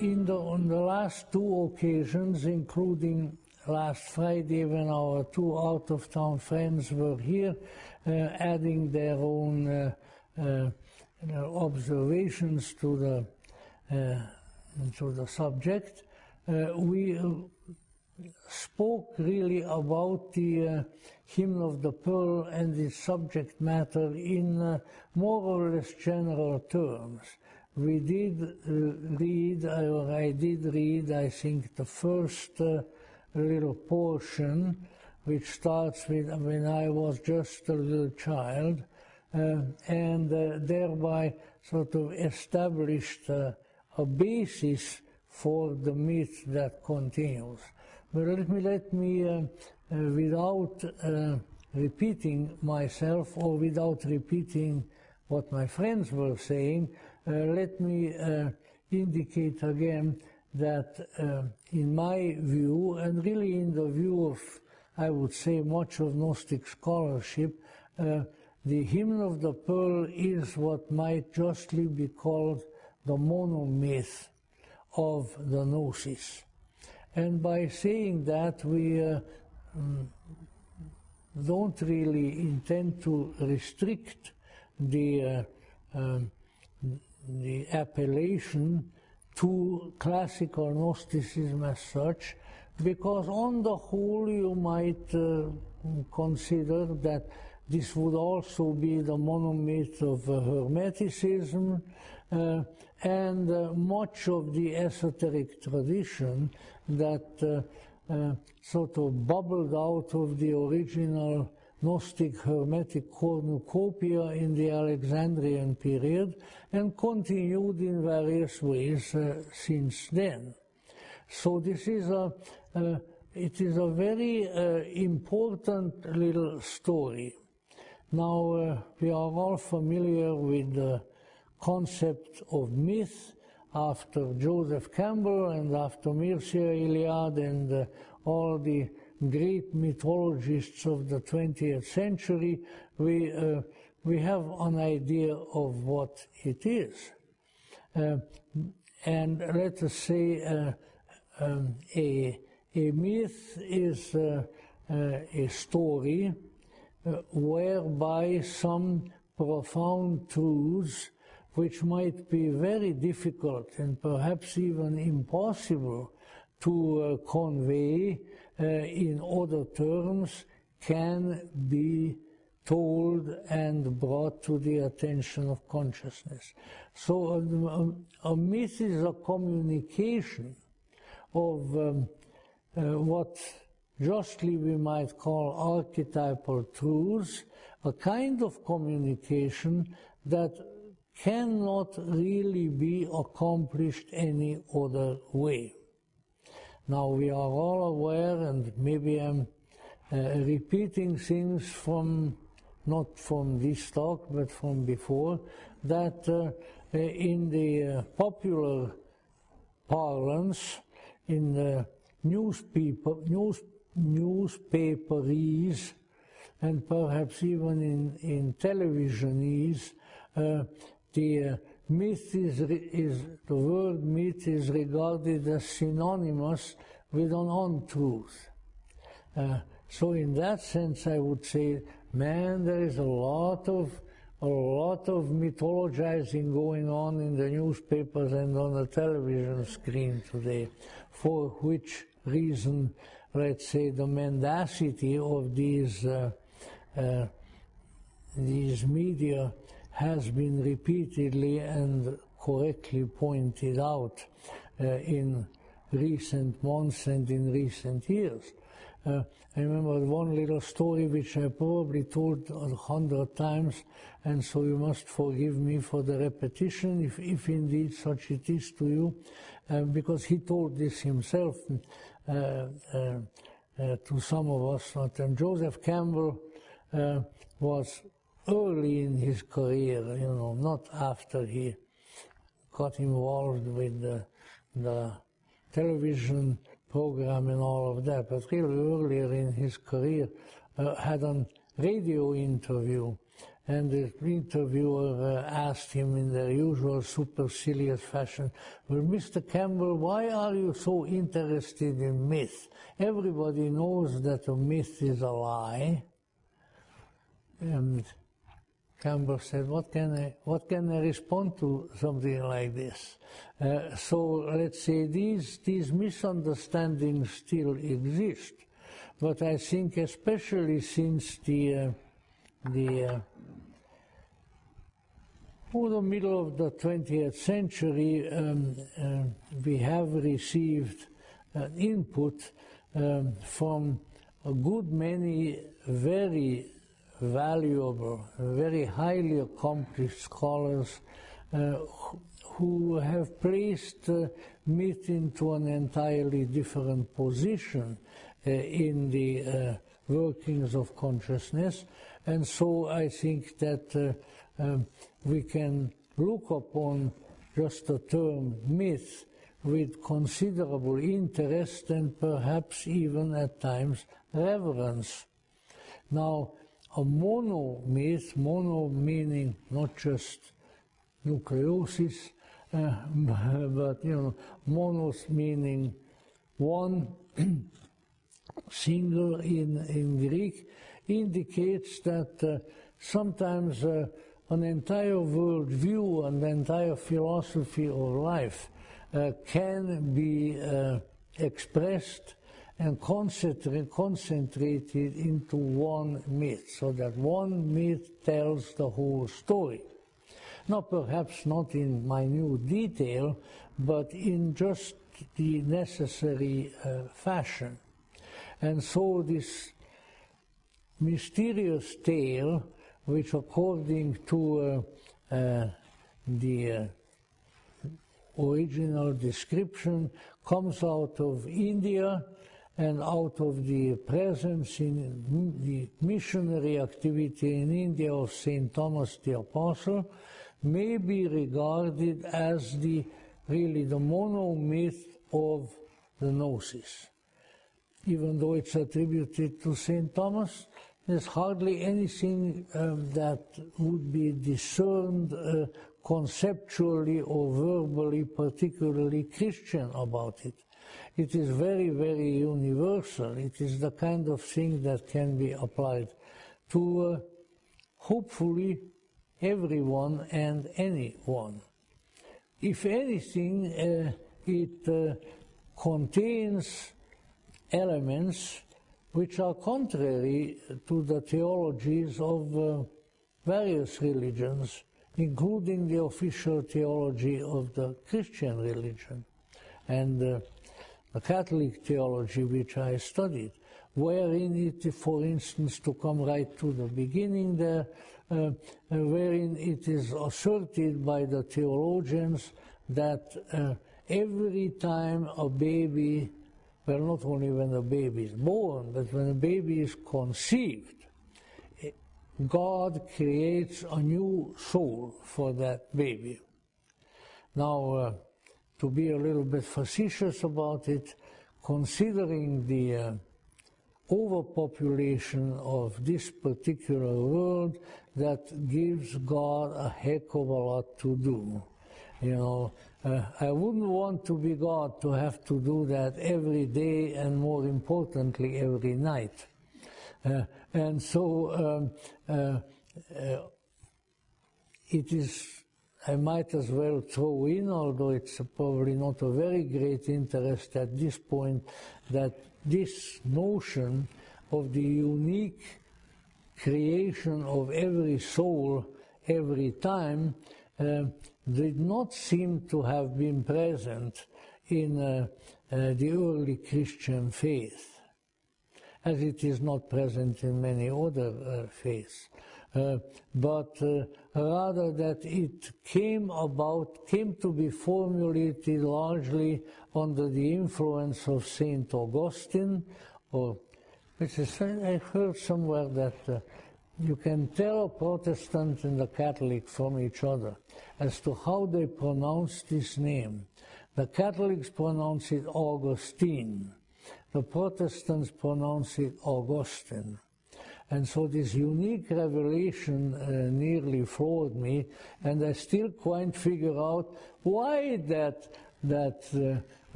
On the last two occasions, including last Friday when our two out-of-town friends were here, adding their own observations to the subject, we spoke really about the hymn of the pearl and its subject matter in more or less general terms. We did read, or I did read, I think, the first little portion, which starts with when I was just a little child, and thereby sort of established a basis for the myth that continues. But let me without repeating myself or without repeating what my friends were saying, let me indicate again that in my view, and really in the view of, I would say, much of Gnostic scholarship, the hymn of the pearl is what might justly be called the monomyth of the gnosis. And by saying that, we don't really intend to restrict the appellation to classical Gnosticism as such, because on the whole you might consider that this would also be the monomyth of Hermeticism and much of the esoteric tradition that sort of bubbled out of the original Gnostic Hermetic cornucopia in the Alexandrian period and continued in various ways since then. So this is it is a very important little story. Now we are all familiar with the concept of myth after Joseph Campbell and after Mircea Eliade and all the great mythologists of the 20th century. We have an idea of what it is. And let us say a myth is a story whereby some profound truths, which might be very difficult and perhaps even impossible to convey in other terms, can be told and brought to the attention of consciousness. So a myth is a communication of what justly we might call archetypal truths, a kind of communication that cannot really be accomplished any other way. Now we are all aware, and maybe I'm repeating things from, not from this talk, but from before, that in the popular parlance, in the newspaperese, and perhaps even in televisionese, the myth the word myth is regarded as synonymous with an untruth. So in that sense, I would say, man, there is a lot of mythologizing going on in the newspapers and on the television screen today, for which reason, let's say, the mendacity of these media has been repeatedly and correctly pointed out in recent months and in recent years. I remember one little story which I probably told 100 times, and so you must forgive me for the repetition, if indeed such it is to you, because he told this himself to some of us. And Joseph Campbell was early in his career, not after he got involved with the television program and all of that, but really earlier in his career, had a radio interview and the interviewer asked him in their usual supercilious fashion, "Well, Mr. Campbell, why are you so interested in myth? Everybody knows that a myth is a lie." And Campbell said, what can I respond to something like this? So let's say these misunderstandings still exist, but I think especially since the middle of the 20th century, we have received input from a good many very valuable, very highly accomplished scholars who have placed myth into an entirely different position in the workings of consciousness. And so I think that we can look upon just the term myth with considerable interest and perhaps even at times reverence. Now, a monomyth, mono meaning not just nucleosis, but monos meaning one, single in Greek, indicates that sometimes an entire worldview, an entire philosophy of life can be expressed and concentrated into one myth, so that one myth tells the whole story. Now, perhaps not in minute detail, but in just the necessary fashion. And so this mysterious tale, which according to the original description comes out of India, and out of the presence in the missionary activity in India of St. Thomas the Apostle, may be regarded as really the monomyth of the gnosis. Even though it's attributed to St. Thomas, there's hardly anything that would be discerned conceptually or verbally particularly Christian about it. It is very, very universal. It is the kind of thing that can be applied to hopefully everyone and anyone. If anything, it contains elements which are contrary to the theologies of various religions, including the official theology of the Christian religion and the Catholic theology which I studied, wherein it, for instance, to come right to the beginning there, wherein it is asserted by the theologians that every time a baby, well, not only when a baby is born, but when a baby is conceived, God creates a new soul for that baby. Now, to be a little bit facetious about it, considering the overpopulation of this particular world, that gives God a heck of a lot to do. I wouldn't want to be God to have to do that every day and, more importantly, every night. And so it is, I might as well throw in, although it's probably not a very great interest at this point, that this notion of the unique creation of every soul every time did not seem to have been present in the early Christian faith, as it is not present in many other faiths. But rather that it came to be formulated largely under the influence of St. Augustine, I heard somewhere that you can tell a Protestant and a Catholic from each other as to how they pronounce this name. The Catholics pronounce it Augustine. The Protestants pronounce it Augustine. And so this unique revelation nearly floored me, and I still can't figure out why that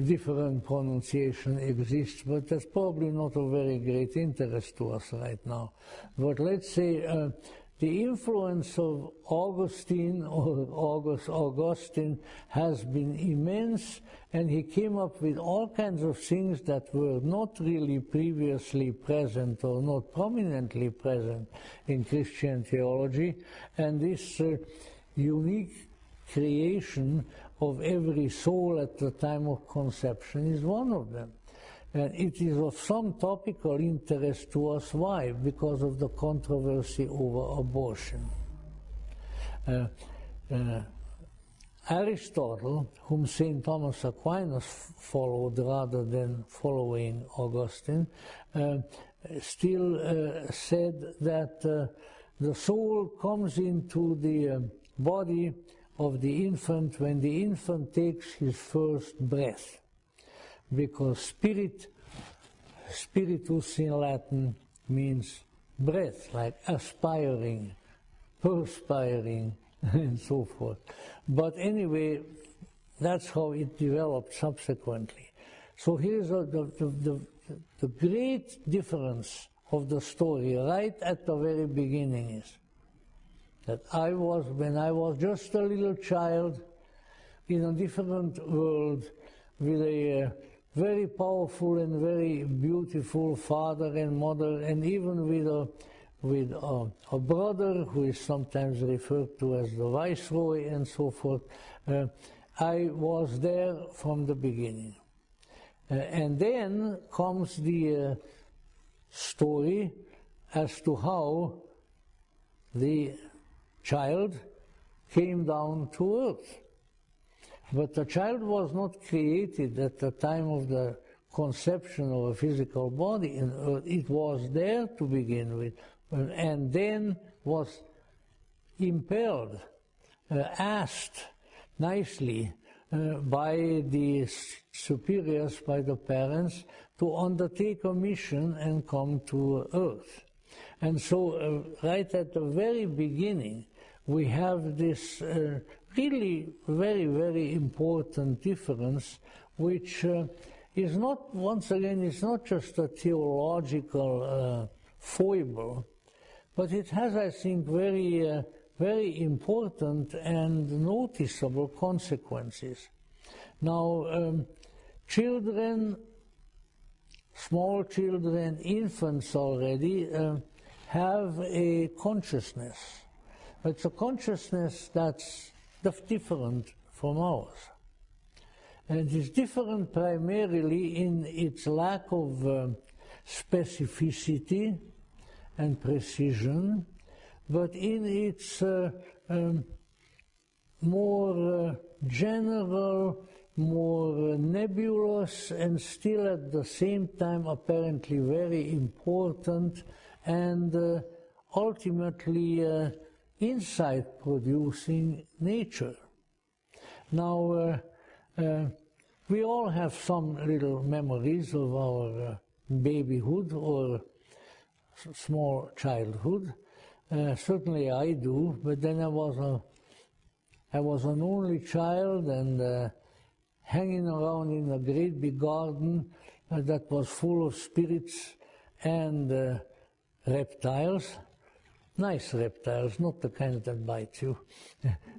different pronunciation exists, but that's probably not of very great interest to us right now. But let's say the influence of Augustine has been immense, and he came up with all kinds of things that were not really previously present or not prominently present in Christian theology, and this unique creation of every soul at the time of conception is one of them. And it is of some topical interest to us. Why? Because of the controversy over abortion. Aristotle, whom St. Thomas Aquinas followed rather than following Augustine, still said that the soul comes into the body of the infant when the infant takes his first breath, because spiritus in Latin means breath, like aspiring, perspiring, and so forth. But anyway, that's how it developed subsequently. So here's the great difference of the story right at the very beginning is that when I was just a little child in a different world with a very powerful and very beautiful father and mother, and even with a brother who is sometimes referred to as the viceroy and so forth. I was there from the beginning. And then comes the story as to how the child came down to earth. But the child was not created at the time of the conception of a physical body in earth. It was there to begin with, and then was impelled, asked nicely by the superiors, by the parents, to undertake a mission and come to earth. And so right at the very beginning, we have this really very, very important difference, which is not, once again, it's not just a theological foible, but it has, I think, very, very important and noticeable consequences. Now, children, small children, infants already, have a consciousness. It's a consciousness that's different from ours. And it's different primarily in its lack of specificity and precision, but in its more general, more nebulous, and still at the same time apparently very important and ultimately insight-producing nature. Now, we all have some little memories of our babyhood or small childhood. Certainly I do, but then I was an only child and hanging around in a great big garden that was full of spirits and reptiles. Nice reptiles, not the kind that bite you,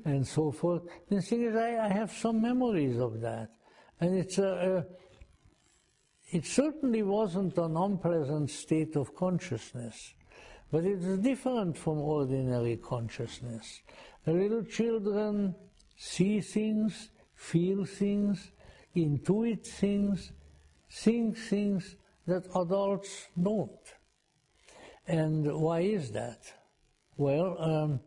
and so forth. The thing is, I have some memories of that. And it certainly wasn't an unpleasant state of consciousness, but it is different from ordinary consciousness. Little children see things, feel things, intuit things, think things that adults don't. And why is that? Well,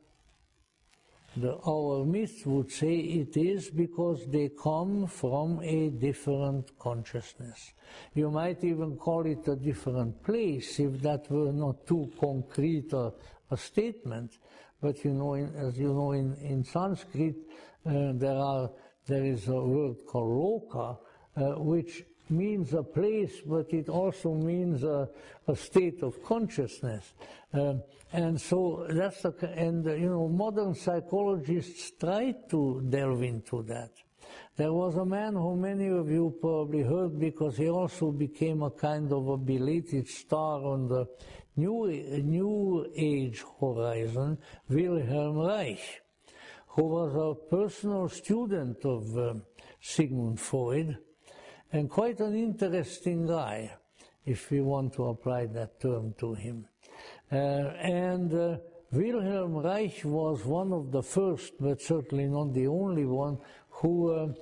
our myth would say it is because they come from a different consciousness. You might even call it a different place if that were not too concrete a statement. But you know, as you know, in Sanskrit there is a word called loka, which means a place, but it also means a state of consciousness. And so that's modern psychologists try to delve into that. There was a man who many of you probably heard because he also became a kind of a belated star on the new age horizon, Wilhelm Reich, who was a personal student of Sigmund Freud, and quite an interesting guy, if we want to apply that term to him. Wilhelm Reich was one of the first, but certainly not the only one, who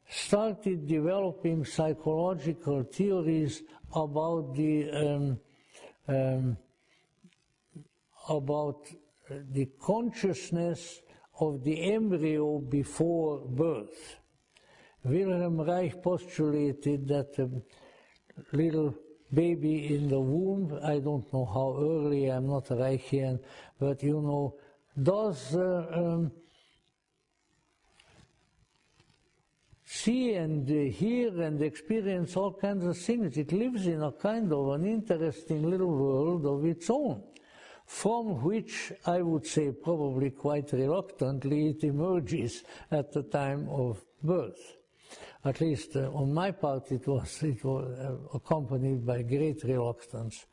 started developing psychological theories about the consciousness of the embryo before birth. Wilhelm Reich postulated that a little baby in the womb, I don't know how early, I'm not a Reichian, but does see and hear and experience all kinds of things. It lives in a kind of an interesting little world of its own, from which I would say probably quite reluctantly it emerges at the time of birth. At least on my part it was accompanied by great reluctance.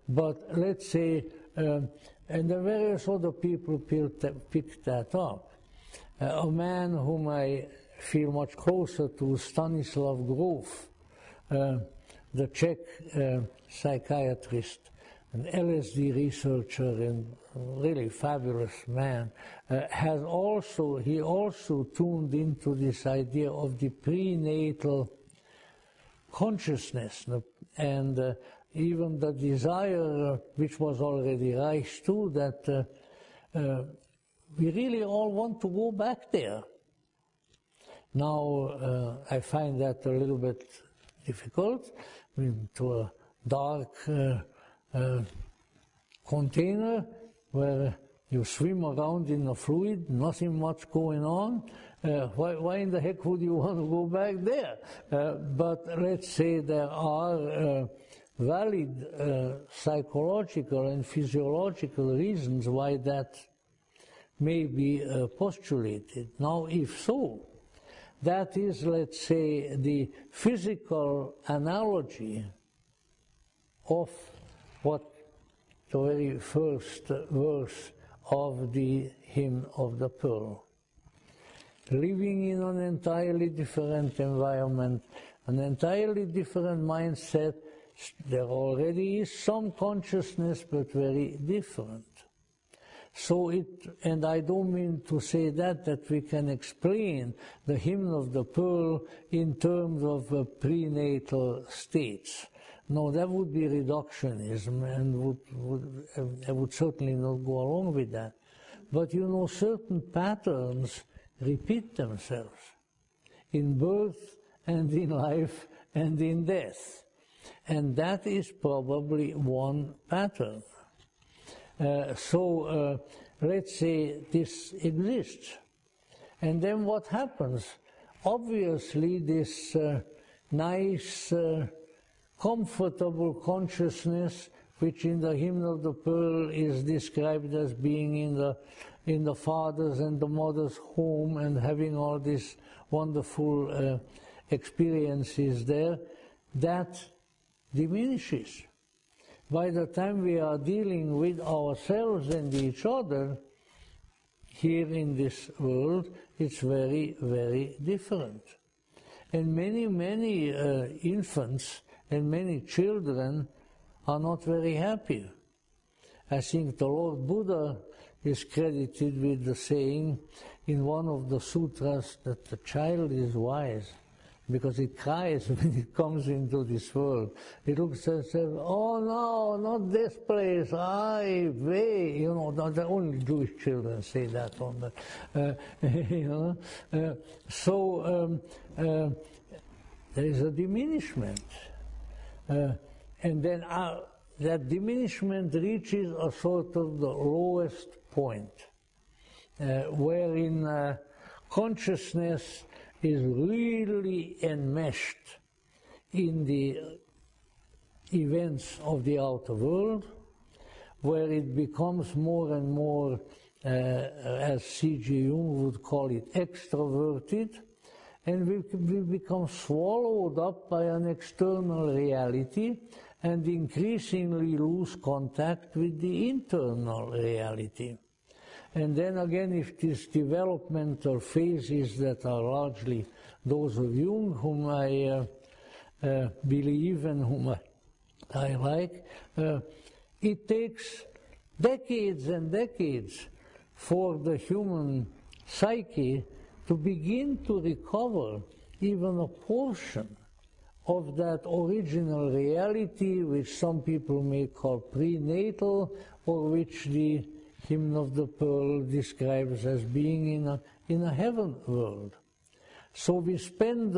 But let's say, and the various other people picked that up. A man whom I feel much closer to, Stanislav Grof, the Czech psychiatrist, an LSD researcher and really fabulous man, he also tuned into this idea of the prenatal consciousness and even the desire, which was already Reich's too, that we really all want to go back there. Now, I find that a little bit difficult, to a dark container where you swim around in a fluid, nothing much going on. Why in the heck would you want to go back there? But let's say there are valid psychological and physiological reasons why that may be postulated. Now, if so, that is, let's say, the physical analogy of what the very first verse of the Hymn of the Pearl. Living in an entirely different environment, an entirely different mindset, there already is some consciousness, but very different. So and I don't mean to say that we can explain the Hymn of the Pearl in terms of prenatal states. No, that would be reductionism, and I would certainly not go along with that. But certain patterns repeat themselves in birth and in life and in death. And that is probably one pattern. So let's say this exists. And then what happens? Obviously this nice, comfortable consciousness, which in the Hymn of the Pearl is described as being in the father's and the mother's home and having all these wonderful experiences there, that diminishes. By the time we are dealing with ourselves and each other here in this world, it's very, very different. And many infants and many children are not very happy. I think the Lord Buddha is credited with the saying in one of the sutras that the child is wise, because it cries when it comes into this world. It looks and says, oh no, not this place, ay, vey. The only Jewish children say that on the, so there is a diminishment. And then that diminishment reaches a sort of the lowest point, wherein consciousness is really enmeshed in the events of the outer world, where it becomes more and more, as C.G. Jung would call it, extroverted, and we become swallowed up by an external reality and increasingly lose contact with the internal reality. And then again, if these developmental phases that are largely those of Jung, whom I believe and whom I like, it takes decades and decades for the human psyche to begin to recover even a portion of that original reality, which some people may call prenatal, or which the Hymn of the Pearl describes as being in a heaven world. So we spend,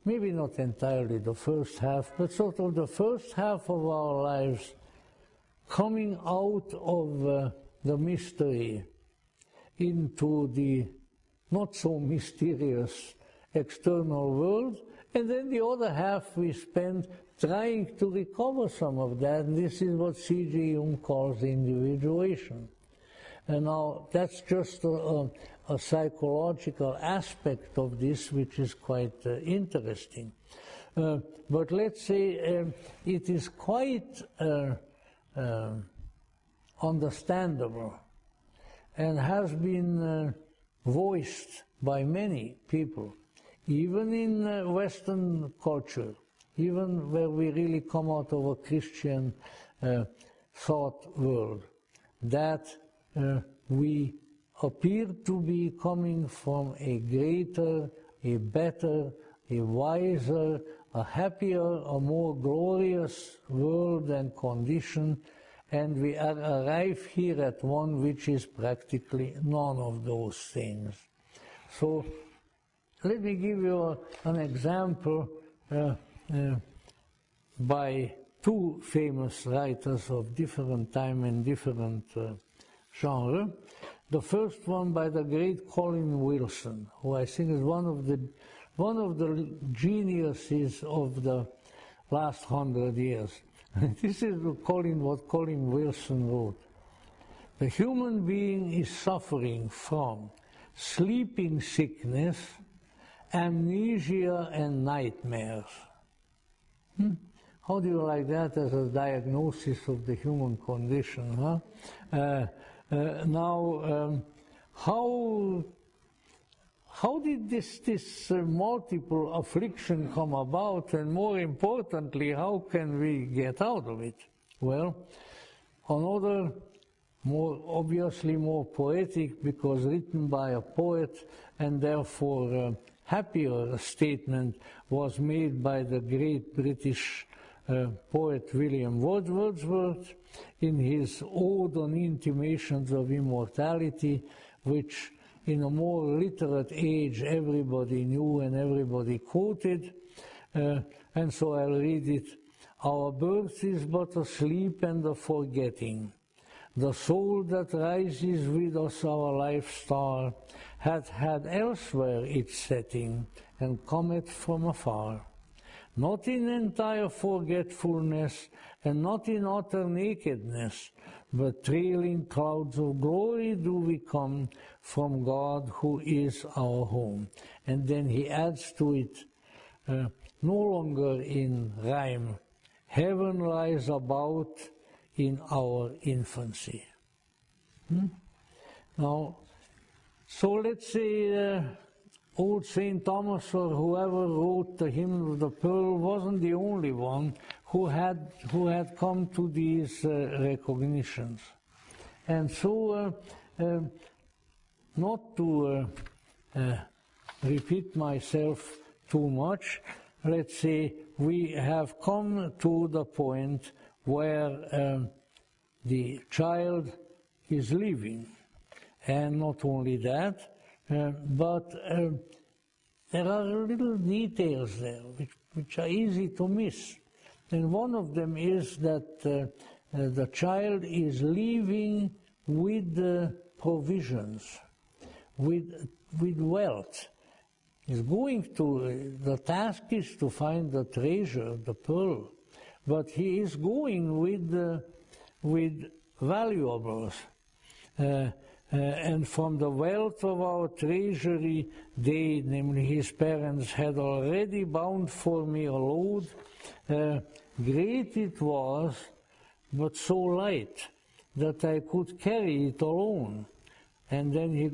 maybe not entirely the first half, but sort of the first half of our lives coming out of the mystery into the not so mysterious external world, and then the other half we spend trying to recover some of that, and this is what C.G. Jung calls individuation. And now that's just a psychological aspect of this, which is quite interesting. But let's say it is quite understandable and has been voiced by many people, even in Western culture, even where we really come out of a Christian thought world, that we appear to be coming from a greater, a better, a wiser, a happier, a more glorious world and condition, and we arrive here at one which is practically none of those things. So let me give you an example by two famous writers of different time and different genre. The first one by the great Colin Wilson, who I think is one of the geniuses of the last 100 years. This is what Colin Wilson wrote. The human being is suffering from sleeping sickness, amnesia, and nightmares. How do you like that as a diagnosis of the human condition? Huh? Now, how did this multiple affliction come about, and more importantly, how can we get out of it? Well, another, obviously more poetic, because written by a poet, and therefore happier statement was made by the great British poet William Wordsworth in his Ode on Intimations of Immortality, which in a more literate age everybody knew and everybody quoted, and so I'll read it. Our birth is but a sleep and a forgetting. The soul that rises with us, our life star, hath had elsewhere its setting, and cometh from afar. Not in entire forgetfulness, and not in utter nakedness, but trailing clouds of glory do we come from God who is our home. And then he adds to it, no longer in rhyme, heaven lies about in our infancy. Now, so let's say old St. Thomas or whoever wrote the Hymn of the Pearl wasn't the only one who had come to these recognitions. And so, not to repeat myself too much, let's say we have come to the point where the child is living. And not only that, but there are little details there which are easy to miss. And one of them is that the child is living with provisions, with wealth. the task is to find the treasure, the pearl, but he is going with valuables. And from the wealth of our treasury, they, namely his parents, had already bound for me a load. Great it was, but so light that I could carry it alone. And then he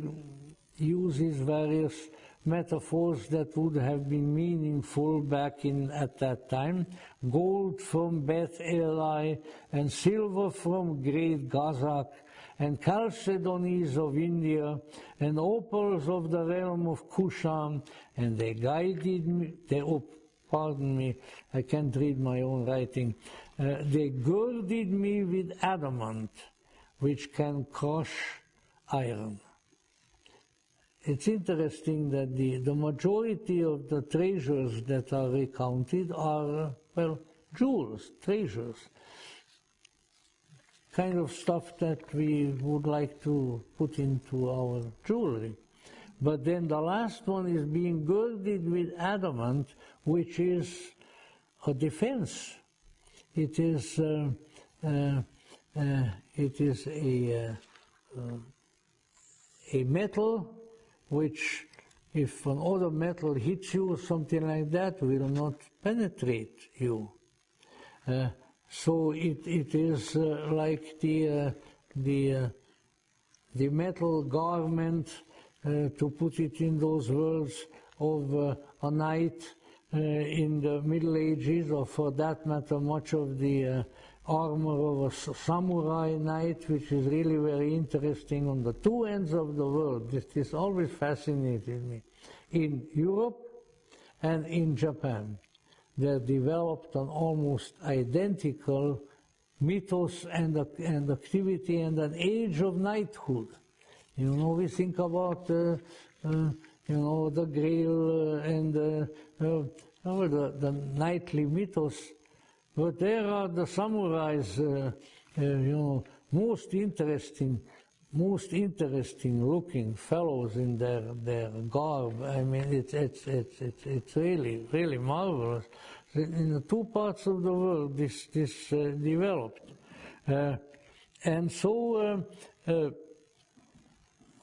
uses various metaphors that would have been meaningful back at that time. Gold from Beth Eli, and silver from great Gazak, and chalcedonies of India, and opals of the realm of Kushan, and they guided me, pardon me, I can't read my own writing, they girded me with adamant, which can crush iron. It's interesting that the majority of the treasures that are recounted are, well, jewels, treasures, kind of stuff that we would like to put into our jewelry. But then the last one is being girded with adamant, which is a defense. It is a metal which, if another metal hits you or something like that, will not penetrate you. So it is like the metal garment, to put it in those words, of a knight in the Middle Ages, or for that matter, much of the armor of a samurai knight, which is really very interesting on the two ends of the world. This always fascinated me. In Europe and in Japan, they developed an almost identical mythos and activity and an age of knighthood. You know, we think about, the Grail and the knightly mythos, but there are the samurais, most interesting looking fellows in their garb. I mean, it's really, really marvelous. In the two parts of the world, this developed. And so,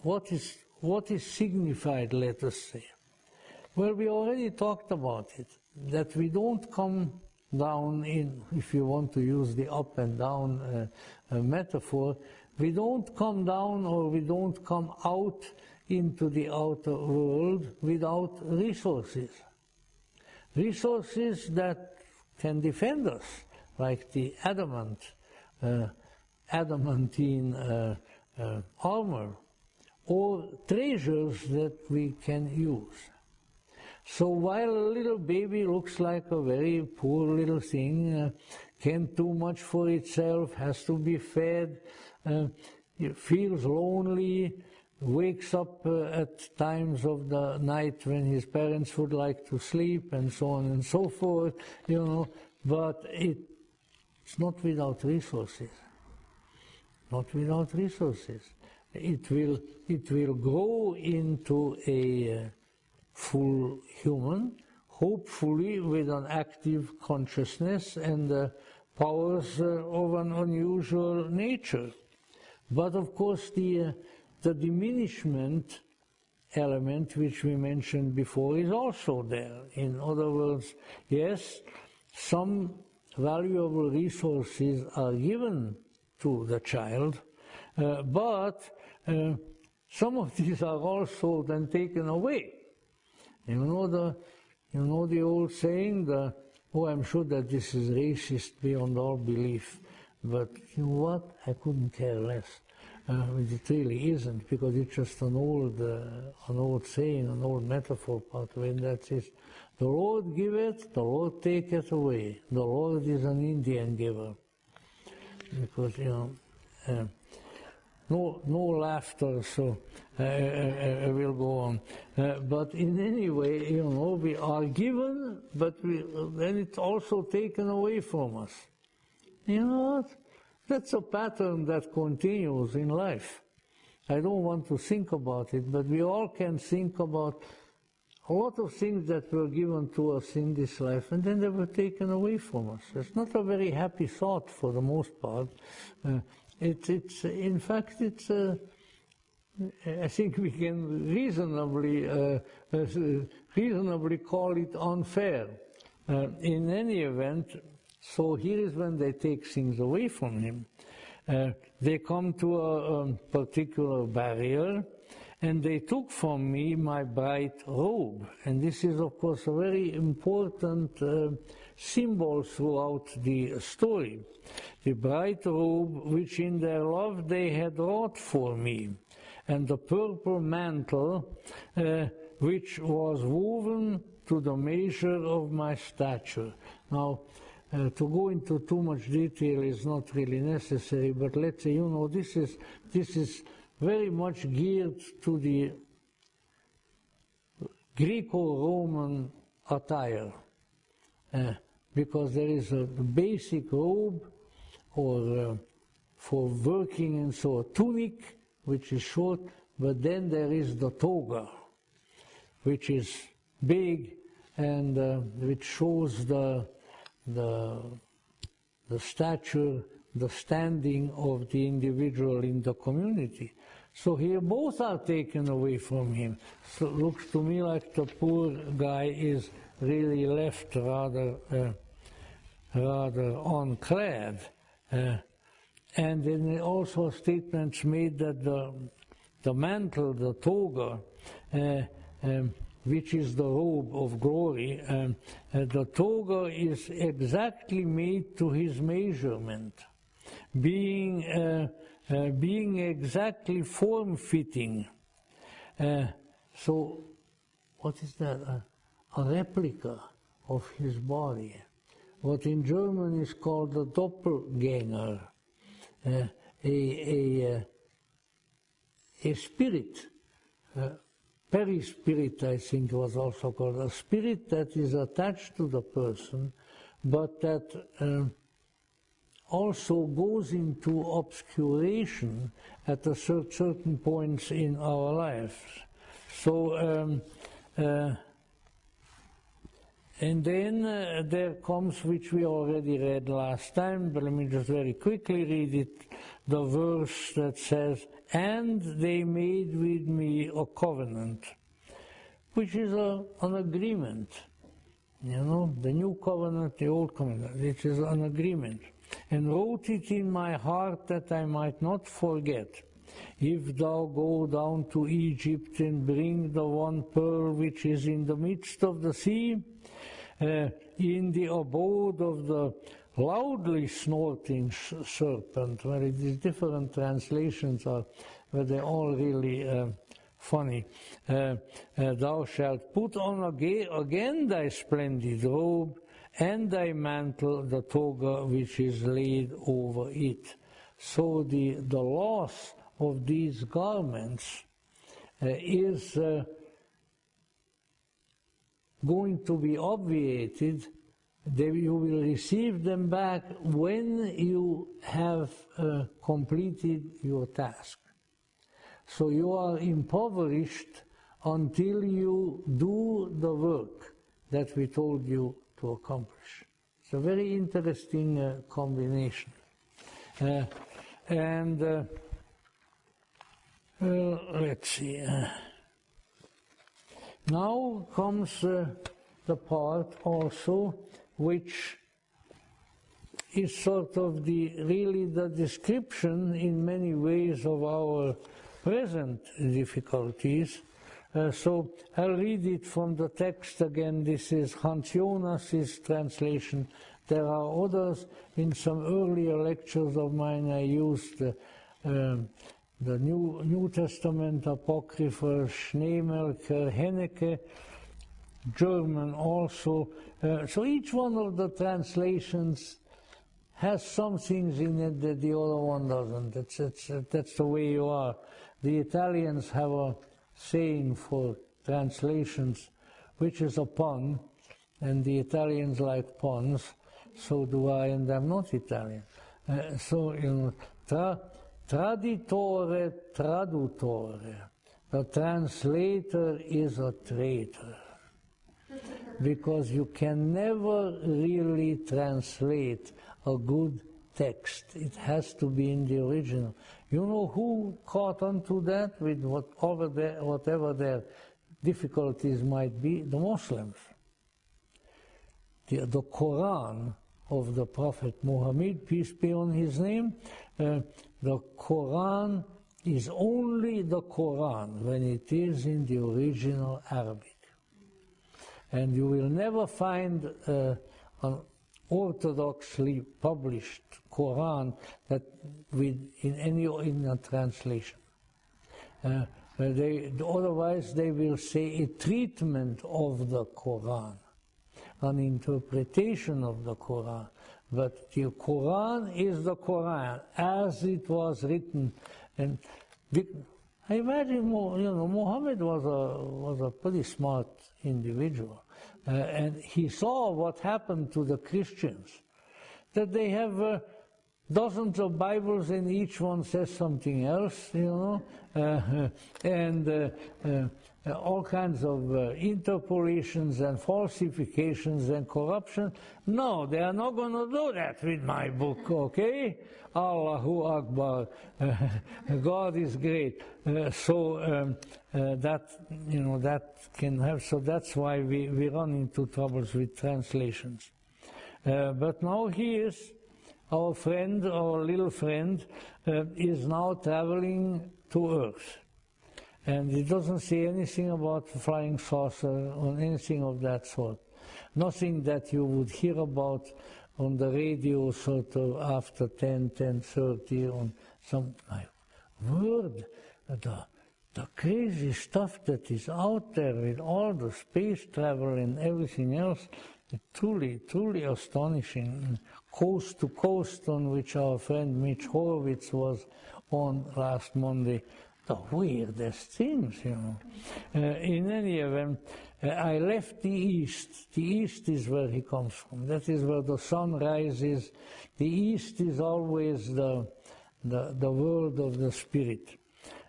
what is signified, let us say? Well, we already talked about it, that we don't come down in, if you want to use the up and down metaphor, we don't come down or we don't come out into the outer world without resources. Resources that can defend us, like the adamantine armor, or treasures that we can use. So while a little baby looks like a very poor little thing, can't do much for itself, has to be fed, it feels lonely, wakes up at times of the night when his parents would like to sleep, and so on and so forth, but it's not without resources. Not without resources. It will grow into a full human, hopefully with an active consciousness and powers of an unusual nature. But of course the diminishment element, which we mentioned before, is also there. In other words, yes, some valuable resources are given to the child, but some of these are also then taken away. You know the old saying, I'm sure that this is racist beyond all belief, but you know what? I couldn't care less. It really isn't, because it's just an old saying, an old metaphor part of it. That is, the Lord giveth, the Lord taketh away. The Lord is an Indian giver, because no laughter, so I will go on. But in any way, we are given, but then it's also taken away from us. You know what? That's a pattern that continues in life. I don't want to think about it, but we all can think about a lot of things that were given to us in this life, and then they were taken away from us. It's not a very happy thought for the most part. In fact, I think we can reasonably call it unfair. In any event, so here is when they take things away from him. They come to a particular barrier, and they took from me my bright robe. And this is, of course, a very important symbol throughout the story. The bright robe which in their love they had wrought for me, and the purple mantle which was woven to the measure of my stature. Now, to go into too much detail is not really necessary, but let's say, this is very much geared to the Greco-Roman attire, because there is a basic robe or for working, and so a tunic, which is short, but then there is the toga, which is big and which shows the stature, the standing of the individual in the community. So here both are taken away from him. So it looks to me like the poor guy is really left rather unclad. And then also statements made that the mantle, the toga, which is the robe of glory, the toga is exactly made to his measurement, being exactly form-fitting. So, what is that? A replica of his body. What in German is called the doppelganger, a spirit. Perispirit, I think, was also called, a spirit that is attached to the person, but that also goes into obscuration at a certain points in our lives. So, and then there comes, which we already read last time, but let me just very quickly read it, the verse that says, "And they made with me a covenant," which is an agreement. The new covenant, the old covenant, which is an agreement. "And wrote it in my heart that I might not forget. If thou go down to Egypt and bring the one pearl which is in the midst of the sea, in the abode of the loudly snorting serpent," where it is different translations are, but they're all really funny. "Thou shalt put on again thy splendid robe, and thy mantle, the toga which is laid over it." So the loss of these garments is going to be obviated. You will receive them back when you have completed your task. So you are impoverished until you do the work that we told you to accomplish. It's a very interesting combination. Let's see. Now comes the part also which is sort of really the description in many ways of our present difficulties. So I'll read it from the text again. This is Hans Jonas's translation. There are others. In some earlier lectures of mine I used the New Testament Apocrypha, Schneemelker, Hennecke, German also. So each one of the translations has some things in it that the other one doesn't. That's the way you are. The Italians have a saying for translations, which is a pun, and the Italians like puns. So do I, and I'm not Italian. Traditore, traduttore. The translator is a traitor. because you can never really translate a good text. It has to be in the original. You know who caught on to that with whatever their difficulties might be? The Muslims. The Quran of the Prophet Muhammad, peace be on his name, the Quran is only the Quran when it is in the original Arabic. And you will never find an orthodoxly published Quran that in a translation. Otherwise they will say a treatment of the Quran, an interpretation of the Quran. But the Quran is the Quran as it was written. And I imagine, Muhammad was a pretty smart individual, and he saw what happened to the Christians, that they have dozens of Bibles and each one says something else, and all kinds of interpolations and falsifications and corruption. No, they are not going to do that with my book, okay? Allahu Akbar, God is great. That can have, so that's why we run into troubles with translations. But now he is, our friend, our little friend, is now traveling to Earth. And he doesn't say anything about flying saucer or anything of that sort. Nothing that you would hear about on the radio sort of after 10:30 on some word. The crazy stuff that is out there with all the space travel and everything else, truly, truly astonishing. Coast to coast, on which our friend Mitch Horowitz was on last Monday. The weirdest things, In any event, I left the East. The East is where he comes from. That is where the sun rises. The East is always the world of the spirit.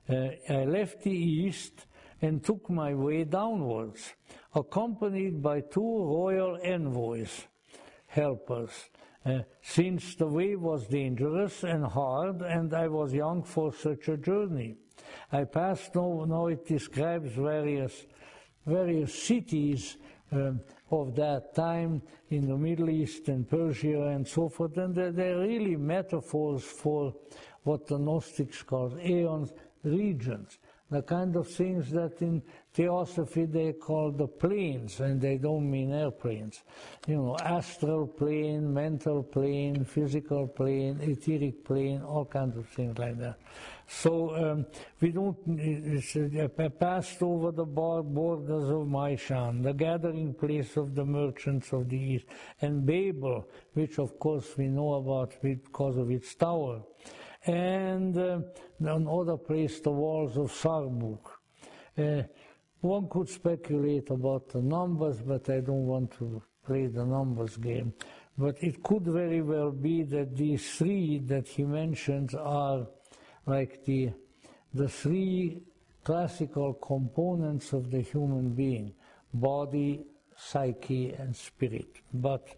I left the East and took my way downwards, accompanied by 2 royal envoys, helpers, since the way was dangerous and hard, and I was young for such a journey. I passed, now it describes various cities of that time in the Middle East and Persia and so forth, and they're really metaphors for what the Gnostics call aeons, regions, the kind of things that in Theosophy they call the planes, and they don't mean airplanes. Astral plane, mental plane, physical plane, etheric plane, all kinds of things like that. So I passed over the borders of Maishan, the gathering place of the merchants of the East, and Babel, which of course we know about because of its tower, and another place, the walls of Sarbuk. One could speculate about the numbers, but I don't want to play the numbers game. But it could very well be that these 3 that he mentions are like the 3 classical components of the human being: body, psyche, and spirit. But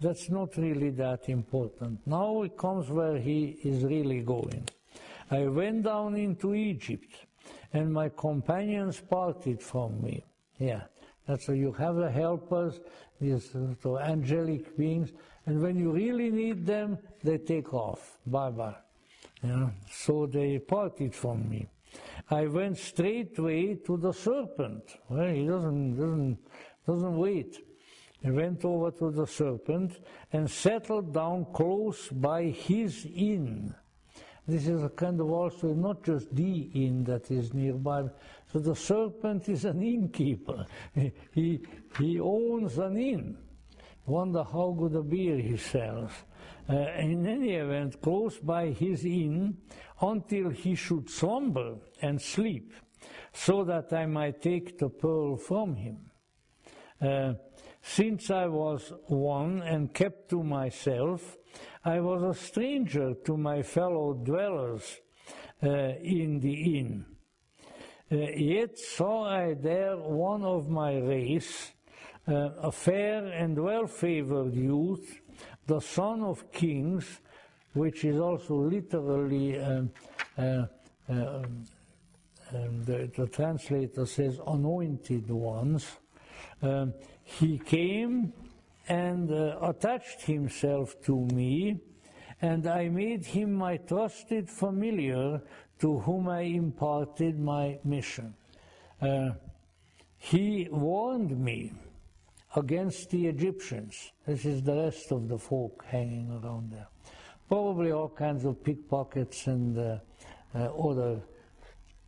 that's not really that important. Now it comes where he is really going. I went down into Egypt, and my companions parted from me. Yeah, that's how you have the helpers, these angelic beings, and when you really need them, they take off. Bye-bye. So they parted from me. I went straightway to the serpent. Well, he doesn't wait. I went over to the serpent and settled down close by his inn. This is a kind of also not just the inn that is nearby. So the serpent is an innkeeper. He owns an inn. Wonder how good a beer he sells. In any event, close by his inn, until he should slumber and sleep, so that I might take the pearl from him. Since I was one and kept to myself, I was a stranger to my fellow dwellers in the inn. Yet saw I there one of my race, a fair and well-favored youth, the son of kings, which is also literally, the translator says, anointed ones. He came and attached himself to me, and I made him my trusted familiar to whom I imparted my mission. He warned me against the Egyptians. This is the rest of the folk hanging around there. Probably all kinds of pickpockets and other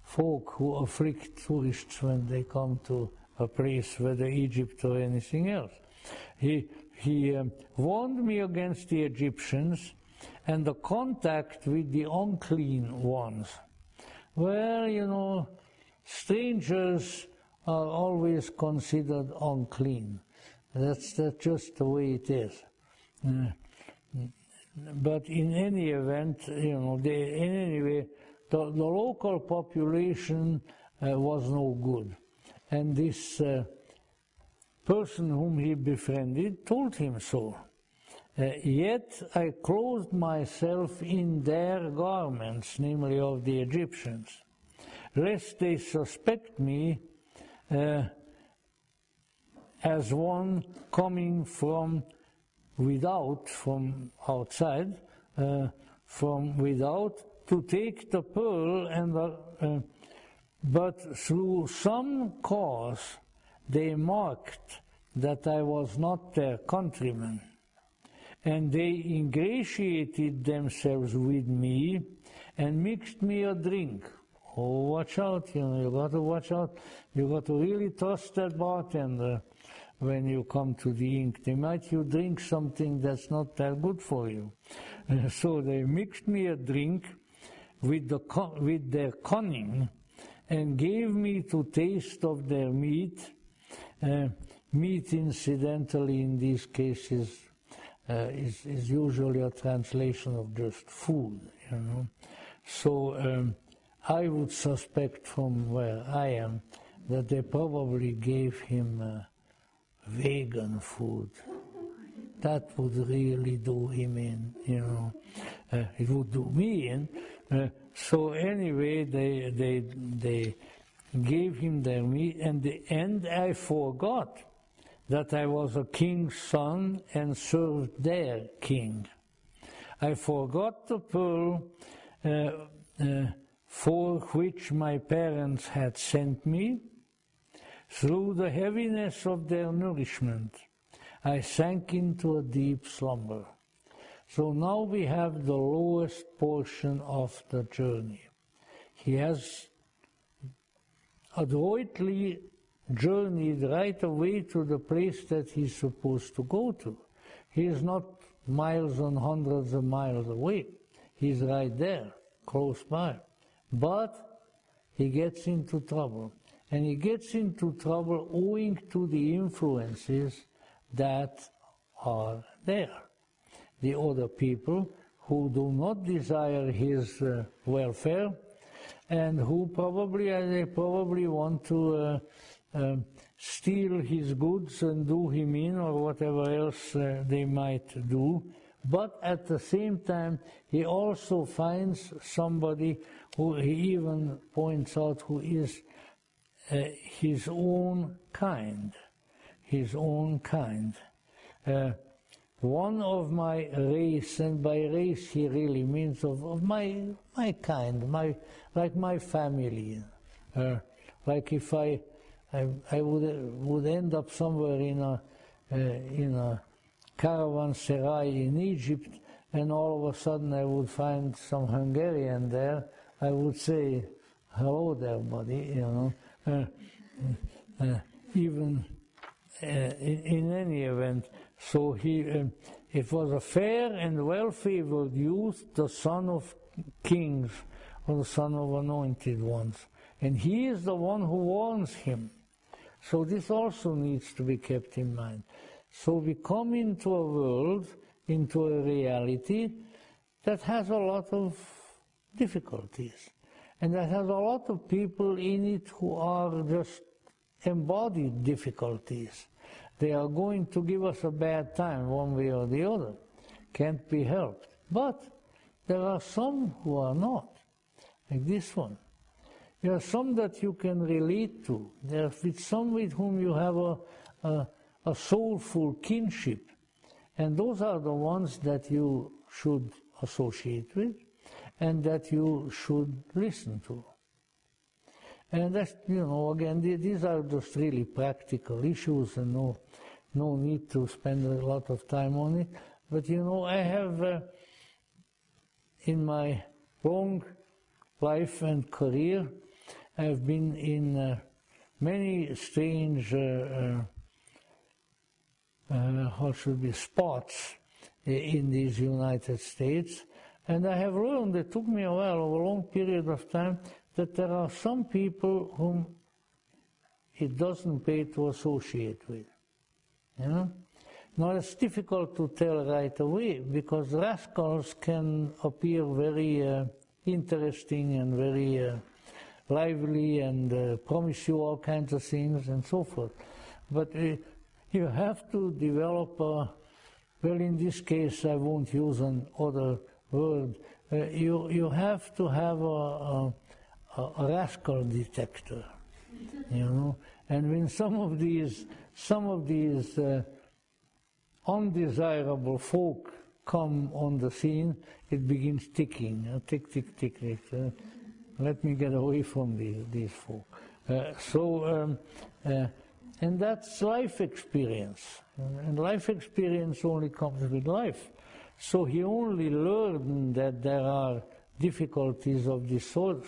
folk who afflict tourists when they come to a place, whether Egypt or anything else. He warned me against the Egyptians and the contact with the unclean ones. Well, you know, strangers are always considered unclean. That's just the way it is. But in any event, you know, the local population was no good. And this person whom he befriended told him so. Yet I clothed myself in their garments, namely of the Egyptians, lest they suspect me as one coming from without, from outside, from without, to take the pearl, and but through some cause they marked that I was not their countryman, and they ingratiated themselves with me and mixed me a drink. Oh, watch out, you know, you got to watch out. You got to really trust that bartender when you come to the ink. They might you drink something that's not that good for you. So they mixed me a drink with their cunning and gave me to taste of their meat. Meat, incidentally, in these cases, is usually a translation of just food, you know. So I would suspect from where I am that they probably gave him vegan food. That would really do him in, you know. It would do me in. So anyway, they gave him their meat, and I forgot that I was a king's son and served their king. I forgot the pearl for which my parents had sent me. Through the heaviness of their nourishment, I sank into a deep slumber. So now we have the lowest portion of the journey. He has adroitly journeyed right away to the place that he's supposed to go to. He is not miles and hundreds of miles away. He's right there, close by. But he gets into trouble. And he gets into trouble owing to the influences that are there. The other people who do not desire his welfare and who probably want to steal his goods and do him in or whatever else they might do. But at the same time, he also finds somebody who he even points out who is his own kind. His own kind. One of my race, and by race he really means of my kind, like my family. Like if I would end up somewhere in a caravanserai in Egypt, and all of a sudden I would find some Hungarian there, I would say, "Hello there, buddy," you know. Even in any event, so it was a fair and well-favored youth, the son of kings, or the son of anointed ones. And he is the one who warns him. So this also needs to be kept in mind. So we come into a world, into a reality that has a lot of difficulties. And that has a lot of people in it who are just embodied difficulties. They are going to give us a bad time one way or the other. Can't be helped. But there are some who are not, like this one. There are some that you can relate to. There are some with whom you have a soulful kinship. And those are the ones that you should associate with and that you should listen to. And that's, again, these are just really practical issues and no need to spend a lot of time on it. But, I have, in my long life and career, I've been in many strange, spots in these United States. And I have learned, it took me a while, over a long period of time, that there are some people whom it doesn't pay to associate with. Now it's difficult to tell right away because rascals can appear very interesting and very lively and promise you all kinds of things and so forth. But you have to develop well, in this case I won't use another word. You have to have a rascal detector, And when some of these undesirable folk come on the scene, it begins ticking, tick, tick, tick, tick. Let me get away from these folk. And that's life experience. And life experience only comes with life. So he only learned that there are difficulties of this sort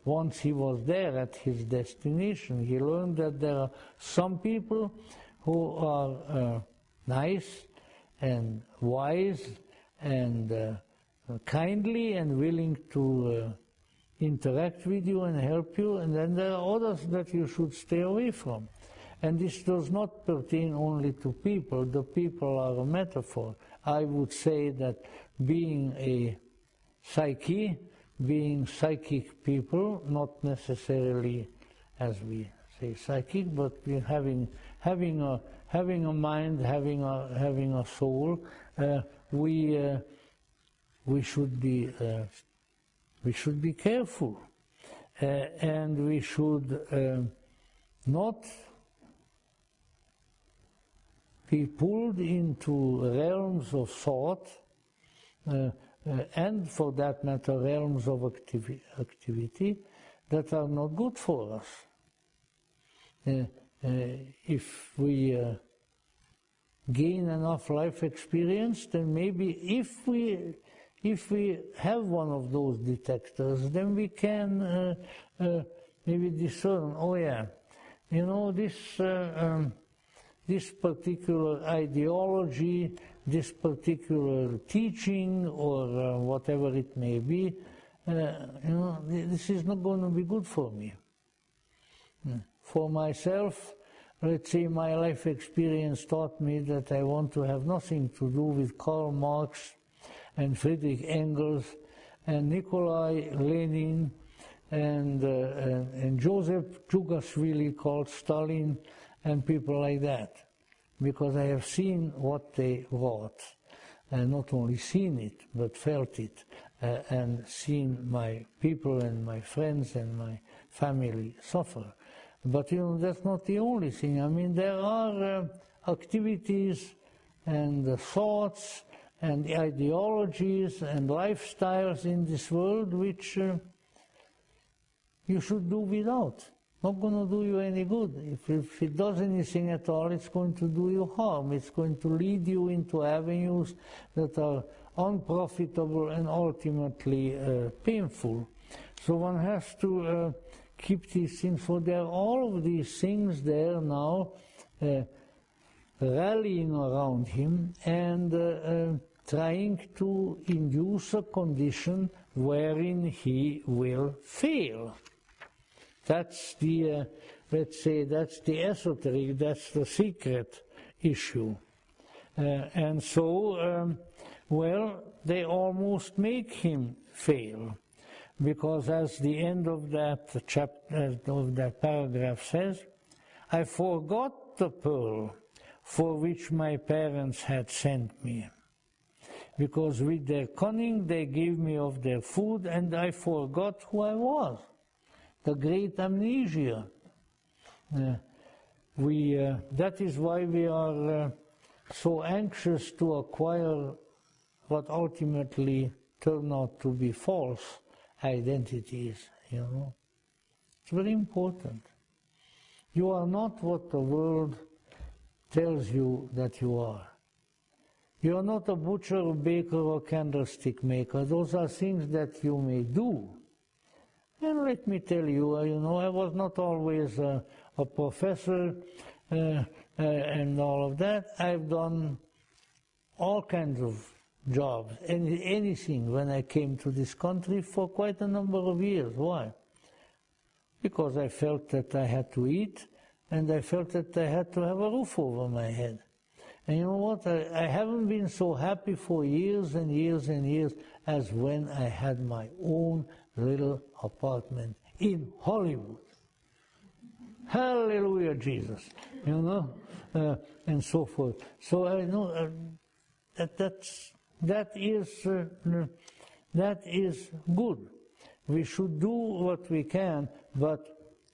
once he was there at his destination. He learned that there are some people who are nice and wise and kindly and willing to interact with you and help you, and then there are others that you should stay away from. And this does not pertain only to people. The people are a metaphor. I would say that being a psyche, being psychic people, not necessarily as we say psychic, but having a mind, having a soul, we should be careful, and we should not be pulled into realms of thought, and for that matter realms of activity that are not good for us. If we gain enough life experience, then maybe if we have one of those detectors, then we can maybe discern, oh yeah, this particular ideology, this particular teaching, or whatever it may be, this is not going to be good for me. For myself, let's say my life experience taught me that I want to have nothing to do with Karl Marx and Friedrich Engels and Nikolai Lenin and Joseph Jugashvili called Stalin and people like that, because I have seen what they wrought, and not only seen it, but felt it, and seen my people and my friends and my family suffer. But that's not the only thing. I mean, there are activities and thoughts and ideologies and lifestyles in this world which you should do without. Not going to do you any good. If it does anything at all, it's going to do you harm. It's going to lead you into avenues that are unprofitable and ultimately painful. So one has to keep these things. So there are all of these things there now rallying around him and trying to induce a condition wherein he will fail. That's the, let's say, that's the esoteric, that's the secret issue. And so, well, they almost make him fail, because as the end of that chapter, of that paragraph says, I forgot the pearl, for which my parents had sent me. Because with their cunning they gave me of their food, and I forgot who I was. The great amnesia. That is why we are so anxious to acquire what ultimately turn out to be false identities, you know. It's very important. You are not what the world tells you that you are. You are not a butcher, a baker, or candlestick maker. Those are things that you may do. And let me tell you, you know, I was not always a professor and all of that. I've done all kinds of jobs, anything when I came to this country for quite a number of years. Why? Because I felt that I had to eat, and I felt that I had to have a roof over my head. And you know what? I haven't been so happy for years and years and years as when I had my own little apartment in Hollywood. Hallelujah, Jesus. You know, and so forth. So I know that is good. We should do what we can, but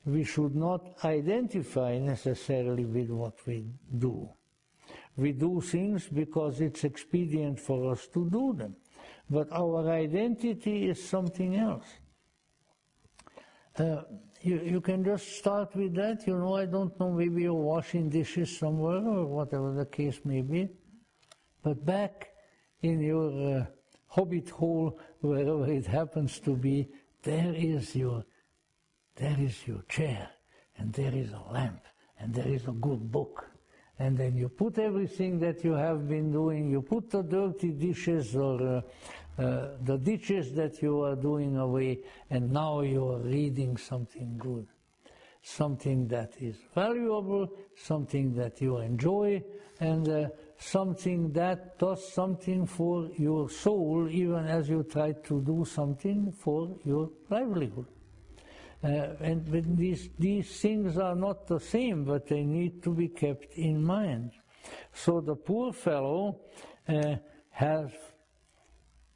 we should not identify necessarily with what we do. We do things because it's expedient for us to do them. But our identity is something else. You can just start with that. You know, I don't know, maybe you're washing dishes somewhere or whatever the case may be. But back in your hobbit hole, wherever it happens to be, there is your chair, and there is a lamp, and there is a good book. And then you put everything that you have been doing, you put the dirty dishes or the dishes that you are doing away, and now you are reading something good, something that is valuable, something that you enjoy, and something that does something for your soul, even as you try to do something for your livelihood. And these things are not the same, but they need to be kept in mind. So the poor fellow has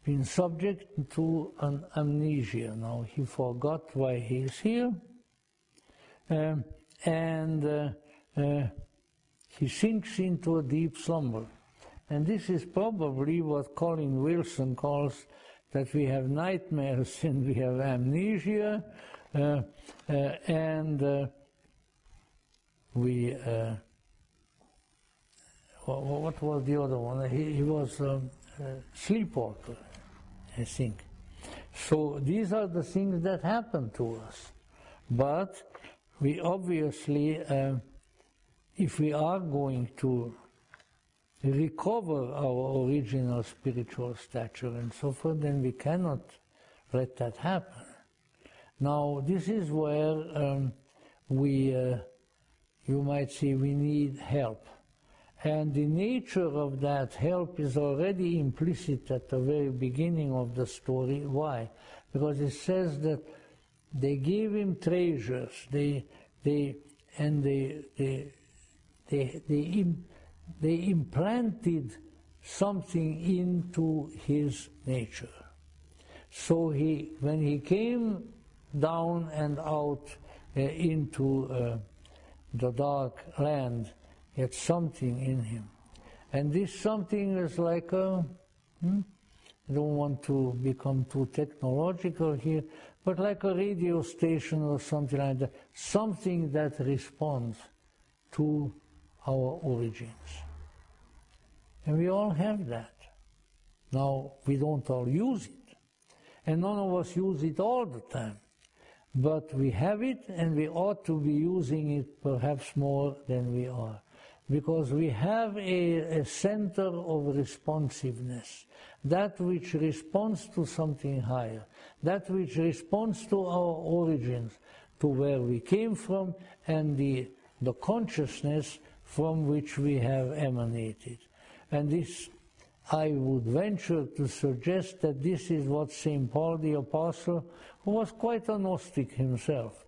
been subject to an amnesia. Now he forgot why he is here, and he sinks into a deep slumber. And this is probably what Colin Wilson calls that we have nightmares and we have amnesia, and we what was the other one? He was sleepwalker, I think. So these are the things that happen to us. But we obviously, if we are going to recover our original spiritual stature and so forth, then we cannot let that happen. Now, this is where you might say we need help. And the nature of that help is already implicit at the very beginning of the story. Why? Because it says that they gave him treasures. They implanted something into his nature. So when he came down and out into the dark land, he had something in him. And this something is like I don't want to become too technological here, but like a radio station or something like that, something that responds to our origins. And we all have that. Now, we don't all use it, and none of us use it all the time. But we have it, and we ought to be using it perhaps more than we are. Because we have a center of responsiveness, that which responds to something higher, that which responds to our origins, to where we came from, and the consciousness from which we have emanated. And this, I would venture to suggest that this is what St. Paul the Apostle, who was quite a Gnostic himself.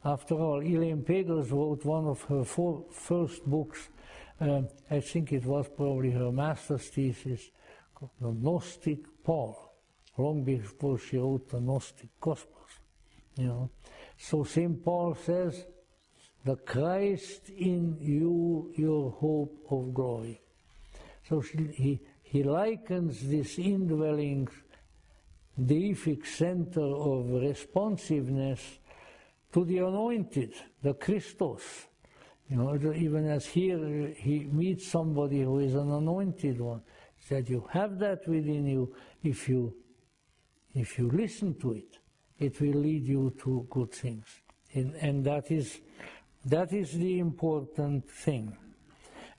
After all, Elaine Pagels wrote one of her first books I think it was probably her master's thesis, the Gnostic Paul, long before she wrote the Gnostic Gospels. You know, so St. Paul says, "The Christ in you, your hope of glory." So he likens this indwelling deific center of responsiveness to the anointed, the Christos. You know, even as here he meets somebody who is an anointed one. He said, you have that within you. If you listen to it, it will lead you to good things. And that is the important thing.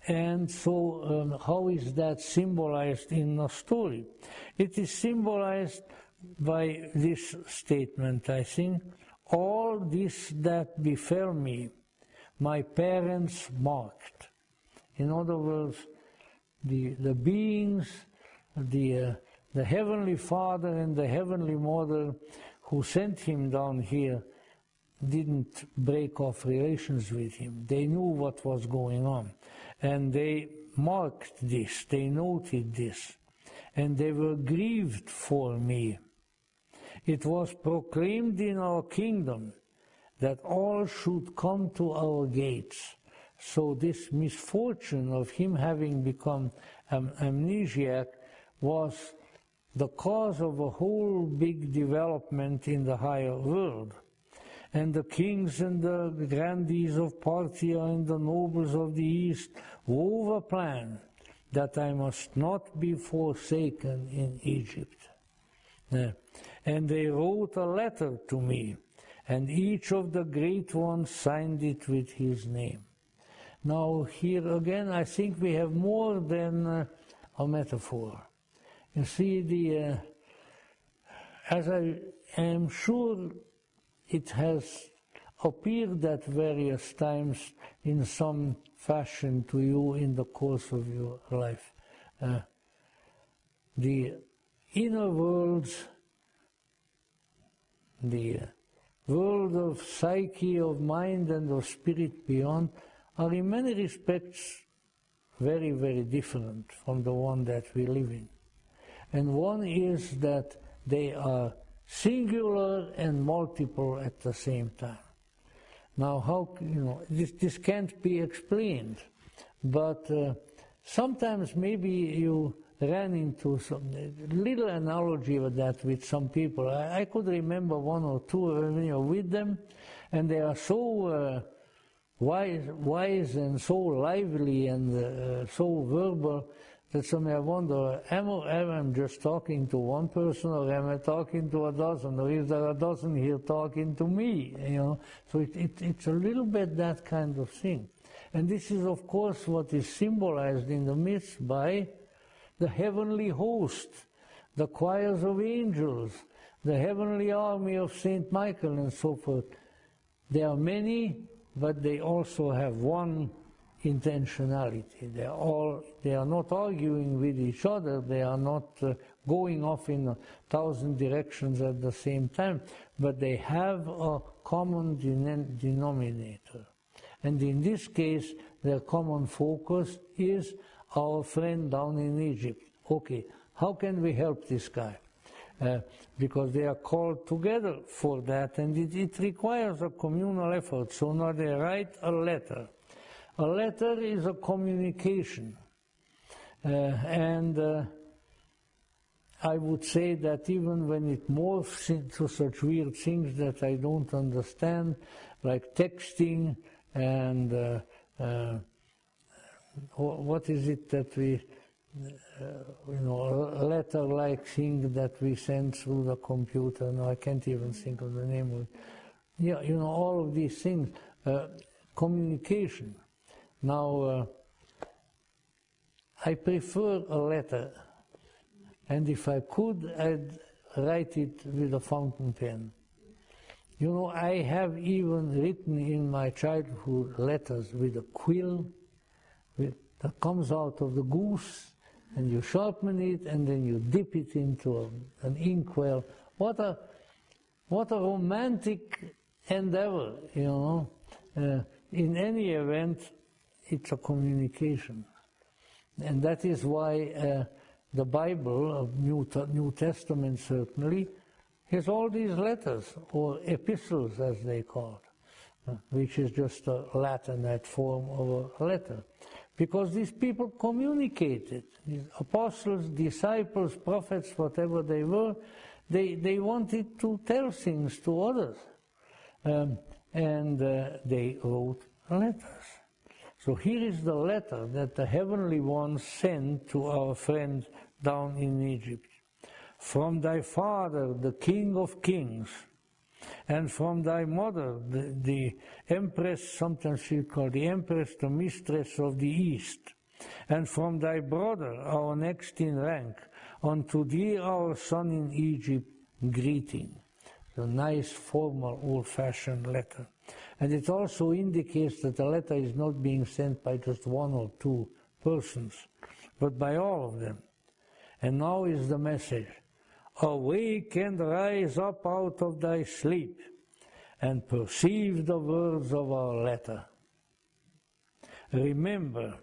And so how is that symbolized in the story? It is symbolized by this statement, I think. All this that befell me, my parents marked. In other words, the beings, the Heavenly Father and the Heavenly Mother who sent him down here didn't break off relations with him. They knew what was going on. And they marked this, they noted this, and they were grieved for me. It was proclaimed in our kingdom that all should come to our gates. So this misfortune of him having become amnesiac was the cause of a whole big development in the higher world. And the kings and the grandees of Parthia and the nobles of the East wove a plan that I must not be forsaken in Egypt. And they wrote a letter to me, and each of the great ones signed it with his name. Now here again I think we have more than a metaphor. You see, as I am sure it has appeared at various times in some fashion to you in the course of your life. The inner worlds, the world of psyche, of mind and of spirit beyond, are in many respects very, very different from the one that we live in. And one is that they are singular and multiple at the same time. Now, how, this can't be explained, but sometimes maybe you ran into some little analogy with that with some people. I could remember one or two when you're with them, and they are so wise and so lively and so verbal that sometimes I wonder, am I just talking to one person, or am I talking to a dozen, or is there a dozen here talking to me? So it's a little bit that kind of thing. And this is, of course, what is symbolized in the myths by the heavenly host, the choirs of angels, the heavenly army of Saint Michael, and so forth. They are many, but they also have one intentionality. They are not arguing with each other, they are not going off in 1,000 directions at the same time, but they have a common denominator. And in this case, their common focus is our friend down in Egypt. Okay, how can we help this guy? Because they are called together for that, and it requires a communal effort. So now they write a letter. A letter is a communication, and I would say that even when it morphs into such weird things that I don't understand, like texting and what is it that we, a letter-like thing that we send through the computer. No, I can't even think of the name of it. Yeah, all of these things, communication. Now, I prefer a letter, and if I could, I'd write it with a fountain pen. I have even written in my childhood letters with a quill that comes out of the goose, and you sharpen it, and then you dip it into an inkwell. What a romantic endeavor, In any event, it's a communication. And that is why the Bible, New Testament certainly, has all these letters, or epistles as they call it, which is just a Latinate form of a letter. Because these people communicated. These apostles, disciples, prophets, whatever they were, they wanted to tell things to others. And they wrote letters. So here is the letter that the Heavenly One sent to our friend down in Egypt. From thy father, the King of Kings, and from thy mother, the Empress, sometimes she called the Empress, the Mistress of the East, and from thy brother, our next in rank, unto thee, our son in Egypt, greeting. A nice, formal, old-fashioned letter. And it also indicates that the letter is not being sent by just one or two persons, but by all of them. And now is the message. Awake and rise up out of thy sleep, and perceive the words of our letter. Remember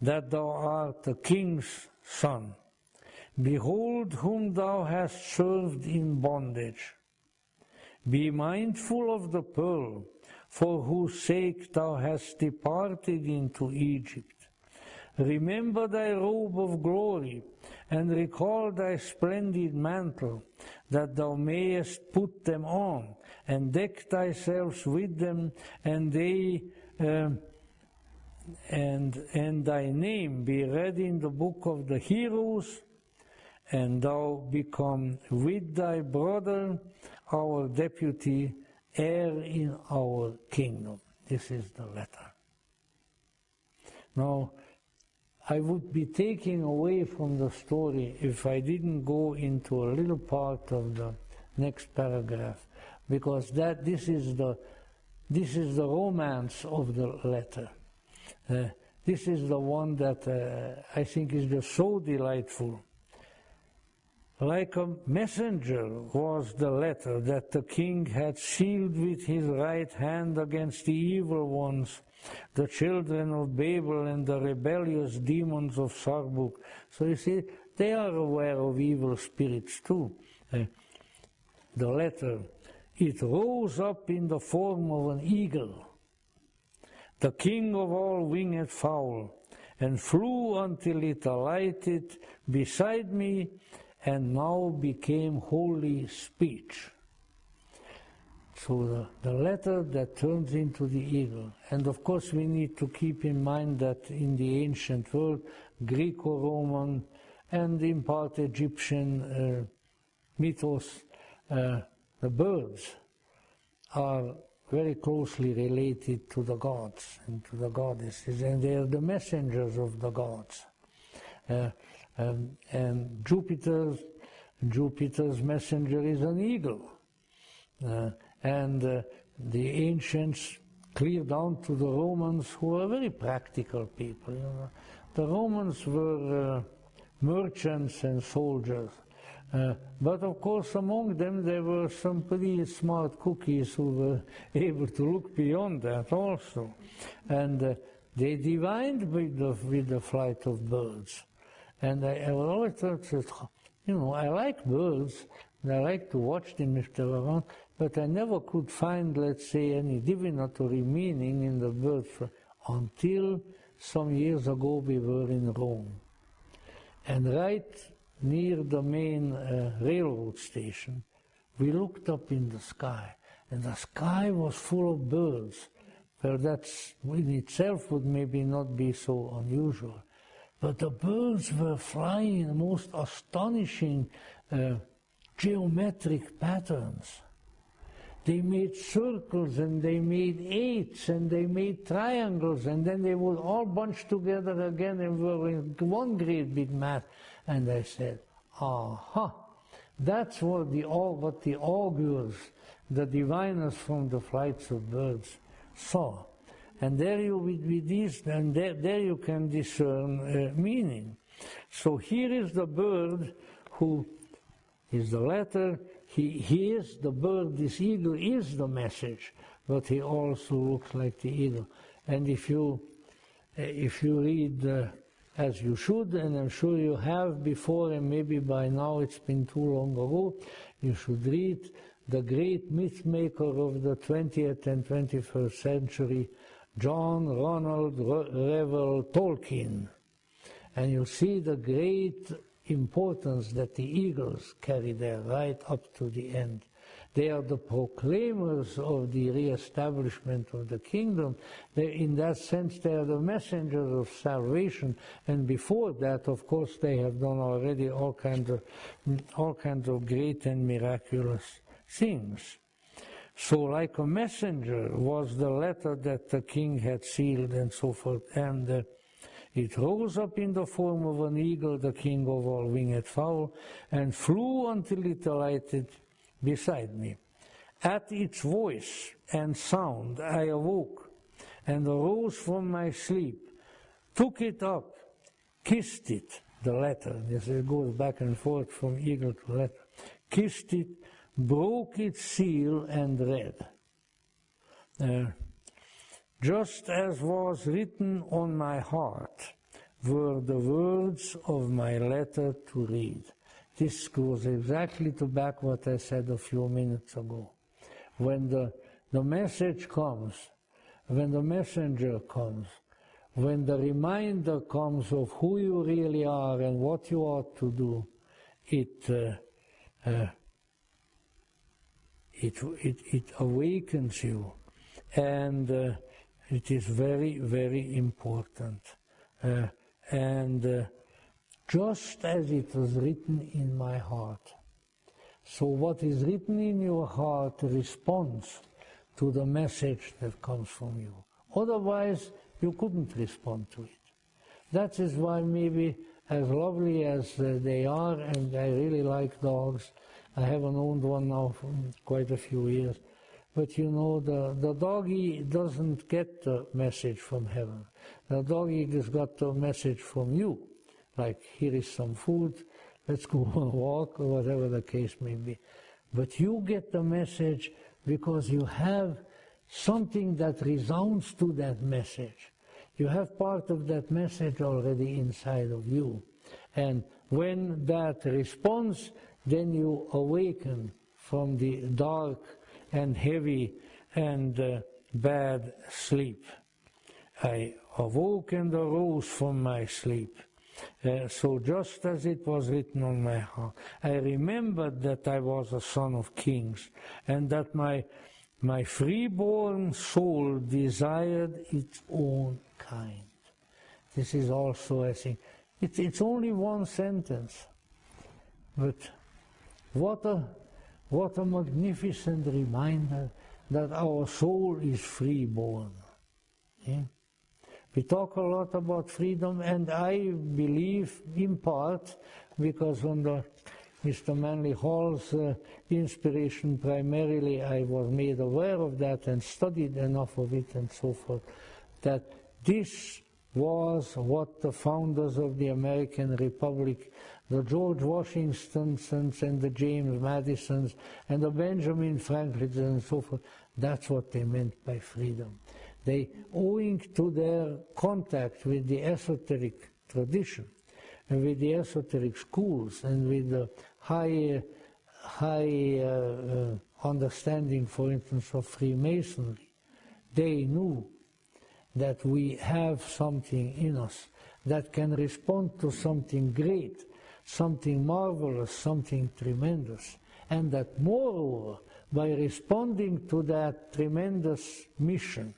that thou art the king's son. Behold whom thou hast served in bondage. Be mindful of the pearl, for whose sake thou hast departed into Egypt. Remember thy robe of glory, and recall thy splendid mantle, that thou mayest put them on, and deck thyself with them, and thy name be read in the book of the heroes, and thou become with thy brother, our deputy, heir in our kingdom. This is the letter. Now, I would be taking away from the story if I didn't go into a little part of the next paragraph, because this is the romance of the letter. This is the one that I think is just so delightful. Like a messenger was the letter that the king had sealed with his right hand against the evil ones, the children of Babel and the rebellious demons of Sarbuk. So you see, they are aware of evil spirits too. The letter, it rose up in the form of an eagle, the king of all winged fowl, and flew until it alighted beside me, and now became holy speech. So the letter that turns into the eagle. And of course we need to keep in mind that in the ancient world, Greco-Roman and in part Egyptian mythos, the birds are very closely related to the gods and to the goddesses, and they are the messengers of the gods. And Jupiter's messenger is an eagle. And the ancients, clear down to the Romans, who were very practical people. You know. The Romans were merchants and soldiers. But of course among them there were some pretty smart cookies who were able to look beyond that also. And they divined with the flight of birds. And I always thought, you know, I like birds, and I like to watch them if they're around, but I never could find, let's say, any divinatory meaning in the bird until some years ago we were in Rome. And right near the main railroad station, we looked up in the sky, and the sky was full of birds. Well, that in itself would maybe not be so unusual. But the birds were flying in the most astonishing geometric patterns. They made circles, and they made eights, and they made triangles, and then they would all bunch together again and were in one great big mass. And I said, aha, that's what the augurs, the diviners from the flights of birds, saw. And there you with these, and there you can discern meaning. So here is the bird who is the letter. He is the bird. This eagle is the message, but he also looks like the eagle. And if you if you read, as you should, and I'm sure you have before, and maybe by now it's been too long ago, you should read the great myth maker of the 20th and 21st century, John Ronald Reuel Tolkien. And you see the great importance that the eagles carry there right up to the end. They are the proclaimers of the re-establishment of the kingdom. In that sense, they are the messengers of salvation. And before that, of course, they have done already all kinds of great and miraculous things. So like a messenger was the letter that the king had sealed and so forth. And it rose up in the form of an eagle, the king of all winged fowl, and flew until it alighted beside me. At its voice and sound I awoke and arose from my sleep, took it up, kissed it, the letter, this goes back and forth from eagle to letter, kissed it, broke its seal and read. Just as was written on my heart were the words of my letter to read. This goes exactly to back what I said a few minutes ago. When the message comes, when the messenger comes, when the reminder comes of who you really are and what you ought to do, it awakens you, and it is very, very important. Just as it was written in my heart. So what is written in your heart responds to the message that comes from you. Otherwise, you couldn't respond to it. That is why maybe as lovely as they are, and I really like dogs, I haven't owned one now for quite a few years, but you know, the doggy doesn't get the message from heaven. The doggy just got the message from you. Like, here is some food, let's go on a walk, or whatever the case may be. But you get the message because you have something that resounds to that message. You have part of that message already inside of you. And when that responds, then you awaken from the dark and heavy and bad sleep. I awoke and arose from my sleep. So just as it was written on my heart, I remembered that I was a son of kings, and that my freeborn soul desired its own kind. This is also, I think, it's only one sentence, but what a magnificent reminder that our soul is freeborn. Yeah? We talk a lot about freedom, and I believe, in part, because under Mr. Manly Hall's inspiration primarily, I was made aware of that and studied enough of it and so forth, that this was what the founders of the American Republic, the George Washingtons and the James Madisons and the Benjamin Franklins and so forth, that's what they meant by freedom. They, owing to their contact with the esoteric tradition, and with the esoteric schools, and with the high understanding, for instance, of Freemasonry, they knew that we have something in us that can respond to something great, something marvelous, something tremendous, and that moreover, by responding to that tremendous mission,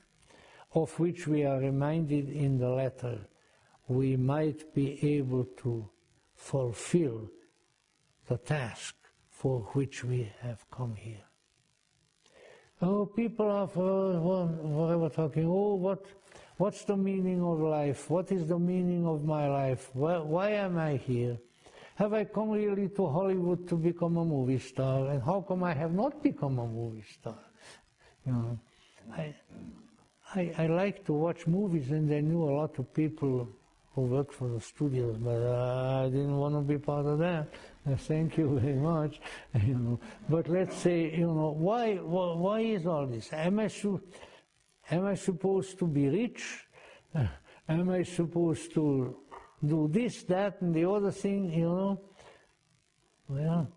of which we are reminded in the letter, we might be able to fulfill the task for which we have come here. Oh, people are forever talking, oh, what's the meaning of life? What is the meaning of my life? Why am I here? Have I come really to Hollywood to become a movie star? And how come I have not become a movie star? You know, I like to watch movies, and I knew a lot of people who worked for the studios, but I didn't want to be part of that. Thank you very much. You know, but let's say, you know, why is all this? Am I supposed to be rich? Am I supposed to do this, that, and the other thing, you know? Well,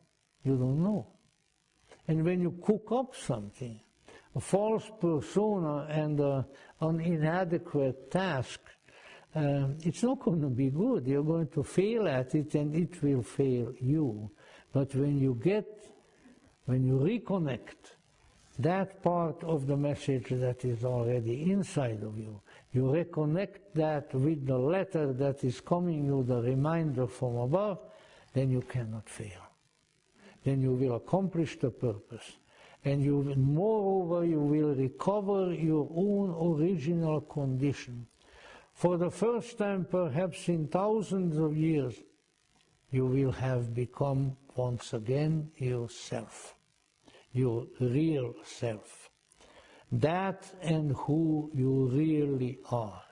you don't know. And when you cook up something, a false persona and an inadequate task, it's not going to be good. You're going to fail at it, and it will fail you. But when you reconnect that part of the message that is already inside of you, you reconnect that with the letter that is coming you, the reminder from above, then you cannot fail. Then you will accomplish the purpose. And moreover, you will recover your own original condition. For the first time, perhaps in thousands of years, you will have become once again yourself, your real self, that and who you really are.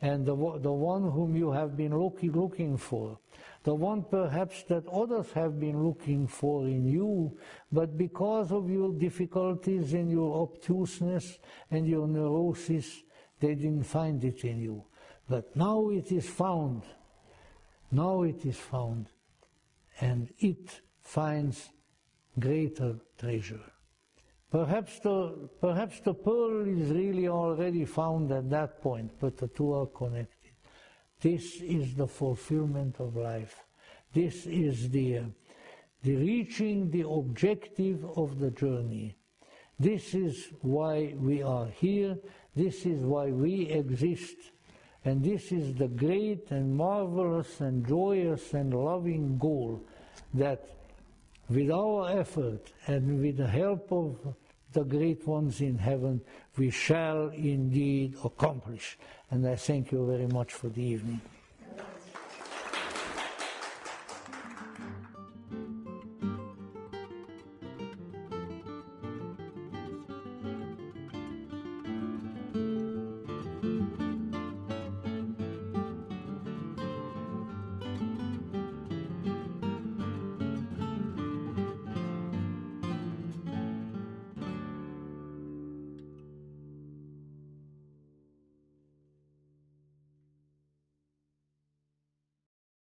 And the one whom you have been looking for, the one perhaps that others have been looking for in you, but because of your difficulties and your obtuseness and your neurosis, they didn't find it in you. But now it is found. Now it is found. And it finds greater treasure. Perhaps the pearl is really already found at that point, but the two are connected. This is the fulfillment of life. This is the reaching the objective of the journey. This is why we are here. This is why we exist. And this is the great and marvelous and joyous and loving goal that with our effort and with the help of the great ones in heaven, we shall indeed accomplish. And I thank you very much for the evening.